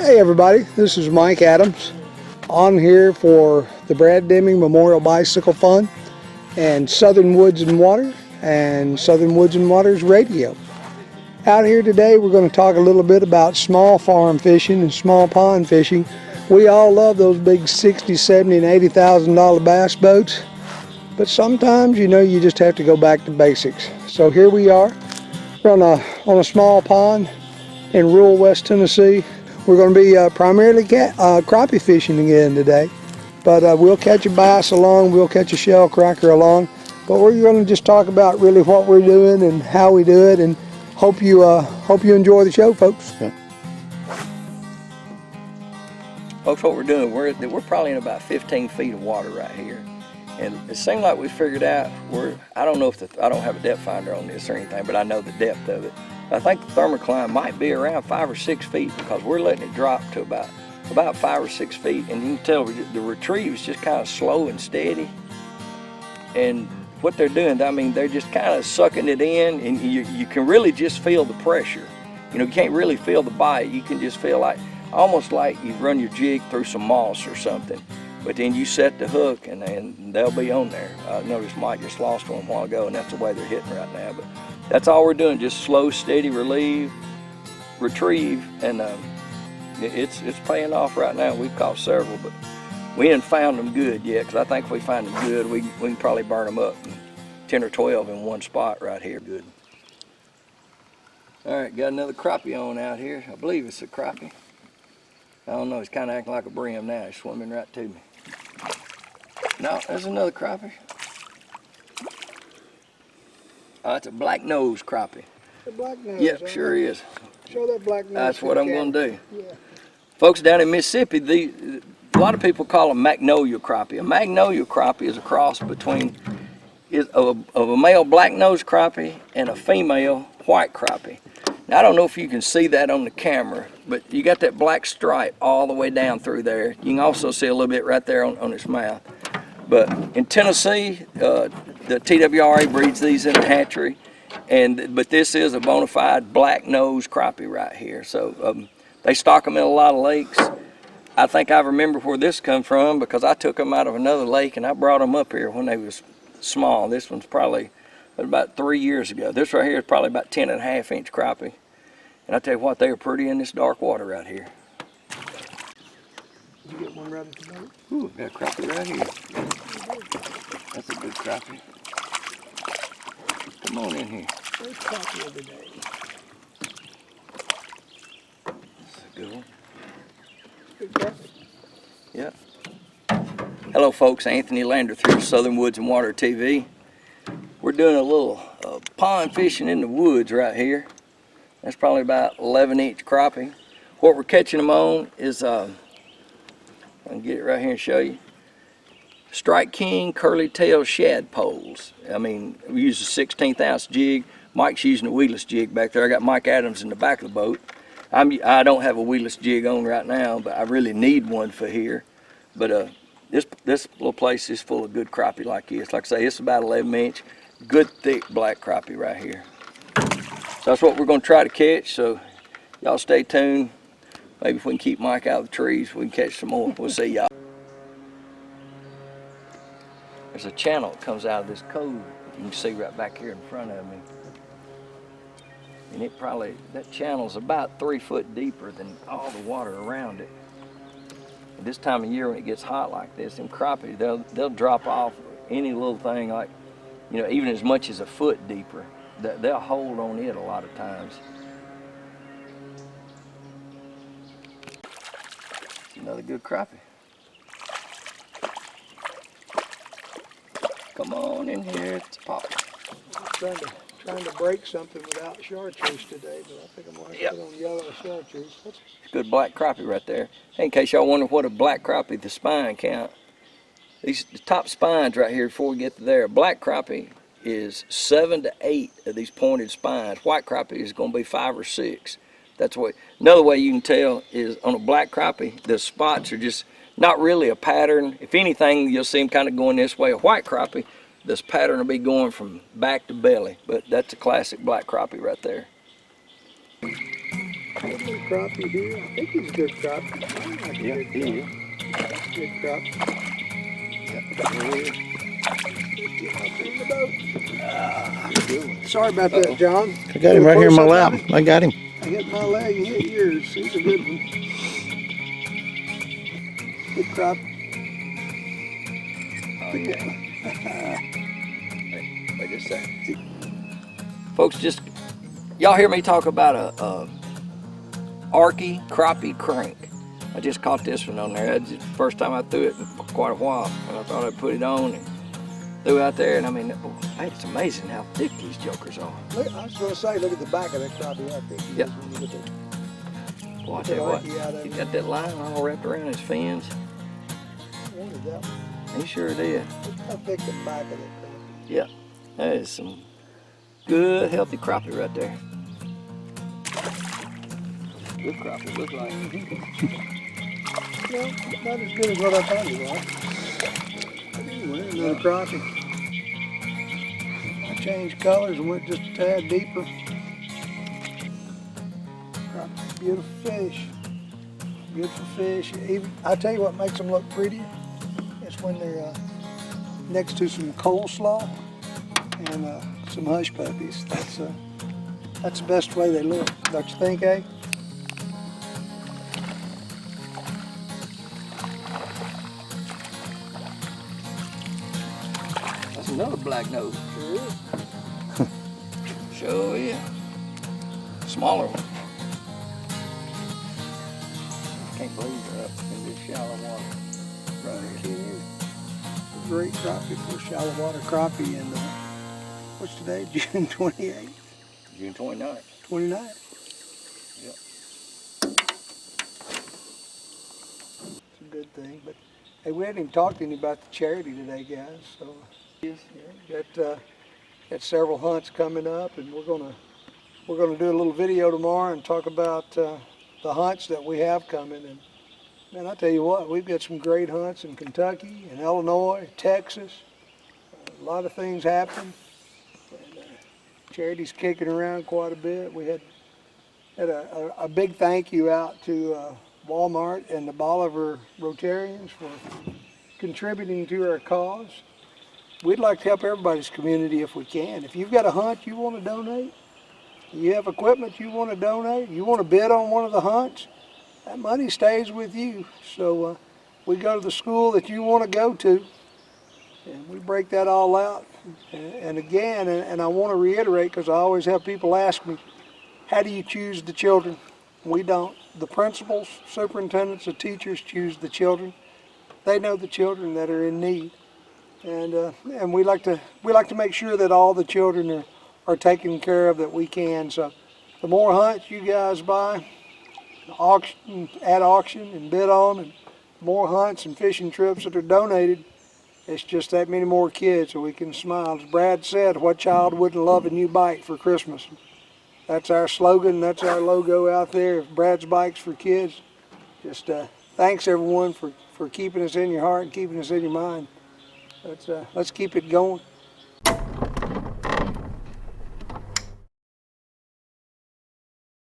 Hey everybody, this is Mike Adams on here for the Brad Deming Memorial Bicycle Fund and Southern Woods and Water and Southern Woods and Water's radio. Out here today we're going to talk a little bit about small farm fishing and small pond fishing. We all love those big $60,000, $70,000 and $80,000 bass boats, but sometimes you just have to go back to basics. So here we are, we're on a small pond in rural West Tennessee. We're going to be primarily crappie fishing again today, but we'll catch a bass along, we'll catch a shell cracker along, but we're going to just talk about really what we're doing and how we do it, and hope you enjoy the show, folks. Yeah. Folks, what we're doing, we're probably in about 15 feet of water right here, and it seems like we figured out I don't know if I don't have a depth finder on this or anything, but I know the depth of it. I think the thermocline might be around 5 or 6 feet because we're letting it drop to about 5 or 6 feet, and you can tell the retrieve is just kind of slow and steady. And what they're doing, I mean, they're just kind of sucking it in, and you can really just feel the pressure. You can't really feel the bite. You can just feel almost like you've run your jig through some moss or something. But then you set the hook, and they'll be on there. I noticed Mike just lost one a while ago, and that's the way they're hitting right now. But that's all we're doing, just slow, steady retrieve, and it's paying off right now. We've caught several, but we ain't found them good yet, because I think if we find them good, we can probably burn them up, 10 or 12 in one spot right here. Good. All right, got another crappie on out here. I believe it's a crappie. I don't know, he's kind of acting like a brim now. He's swimming right to me. No, there's another crappie. Oh, it's a black nose crappie. The black nose. Yep, sure is. Show that black nose. That's what I'm going to do. Yeah. Folks, down in Mississippi, a lot of people call them magnolia crappie. A magnolia crappie is a cross between of a male black nose crappie and a female white crappie. Now, I don't know if you can see that on the camera, but you got that black stripe all the way down through there. You can also see a little bit right there on its mouth. But in Tennessee, the TWRA breeds these in a hatchery, but this is a bona fide black nose crappie right here. So they stock them in a lot of lakes. I think I remember where this come from because I took them out of another lake and I brought them up here when they was small. This one's probably about 3 years ago. This right here is probably about 10.5-inch crappie. And I tell you what, they are pretty in this dark water right here. Did you get one right at the boat? Ooh, got a crappie right here. That's a good crappie. Come on in here. First crappie of the day. That's a good one. Good crappie. Yep. Hello folks, Anthony Lander through Southern Woods and Water TV. We're doing a little pond fishing in the woods right here. That's probably about 11-inch crappie. What we're catching them on is, I can get it right here and show you, Strike King curly tail shad poles. I mean, we use a 16th ounce jig. Mike's using a weedless jig back there. I got Mike Adams in the back of the boat. I don't have a weedless jig on right now, but I really need one for here. But this little place is full of good crappie like this. Like I say, it's about 11-inch, good thick black crappie right here. So that's what we're going to try to catch. So y'all stay tuned. Maybe if we can keep Mike out of the trees, we can catch some more. We'll see y'all. There's a channel that comes out of this cove. You can see right back here in front of me. And that channel's about 3 foot deeper than all the water around it. And this time of year when it gets hot like this, them crappie, they'll drop off any little thing like, even as much as a foot deeper. They'll hold on it a lot of times. Another good crappie. Come on in here, it's popping. Trying to break something without chartreuse today, but I think I'm going to put on yellow chartreuse. Good black crappie right there. Hey, in case y'all wonder what a black crappie, the spine count. The top spines right here before we get to there. Black crappie is 7 to 8 of these pointed spines. White crappie is going to be 5 or 6. That's what. Another way you can tell is on a black crappie, the spots are just not really a pattern. If anything, you'll see them kind of going this way. A white crappie, this pattern will be going from back to belly, but that's a classic black crappie right there. Good little crappie here. I think he's a good crappie. I like a Yeah, good he is. crappie. Good crappie. Yep, there he is. Get up in the boat. Good one. Sorry about that, John. I got him right here in my lap. I got him. I hit my leg and hit yours. He's a good one. Good crop. Oh, yeah. Wait just a second. Folks, just, y'all hear me talk about a Arky crappie crank. I just caught this one on there. That's the first time I threw it in quite a while. And I thought I'd put it on and threw out there. And I mean, hey, it's amazing how thick these jokers are. Look, I was going to say, look at the back of that crappie. How thick he Yep. is when you look at it. Boy, I tell you what, Arky out of he it. got that line all wrapped around his fins. I wanted that one. He sure did. Look how thick the back of that crappie. Yeah, that is some good, healthy crappie right there. Good crappie, look like. Well, not as good as what I thought it was. But anyway, another crappie. I changed colors and went just a tad deeper. Crappie, beautiful fish. Beautiful fish. Even, I tell you what makes them look prettier. It's when they're next to some coleslaw and some hush puppies. That's the best way they look. Don't you think, eh? That's another black nose. Sure is. Sure, yeah. Smaller one. Can't believe they're up in this shallow water. Right here. Great crappie for shallow water crappie. And what's today? June 28th, June 29th. 29th. Yep. It's a good thing. But hey, we hadn't even talked to any about the charity today, guys. So Yes. yeah, got several hunts coming up, and we're gonna do a little video tomorrow and talk about the hunts that we have coming. And man, I tell you what, we've got some great hunts in Kentucky and Illinois, Texas. A lot of things happen. And, charity's kicking around quite a bit. We had a big thank you out to Walmart and the Bolivar Rotarians for contributing to our cause. We'd like to help everybody's community if we can. If you've got a hunt you want to donate, you have equipment you want to donate, you want to bid on one of the hunts, that money stays with you. So we go to the school that you want to go to, and we break that all out. And again, and I want to reiterate, because I always have people ask me, how do you choose the children? We don't. The principals, superintendents, the teachers choose the children. They know the children that are in need. And we like to make sure that all the children are taken care of that we can. So the more hunts you guys buy, at auction and bid on, and more hunts and fishing trips that are donated, it's just that many more kids so we can smile. As Brad said, what child wouldn't love a new bike for Christmas? That's our slogan, that's our logo out there, Brad's Bikes for Kids. Just thanks everyone for keeping us in your heart and keeping us in your mind. Let's keep it going.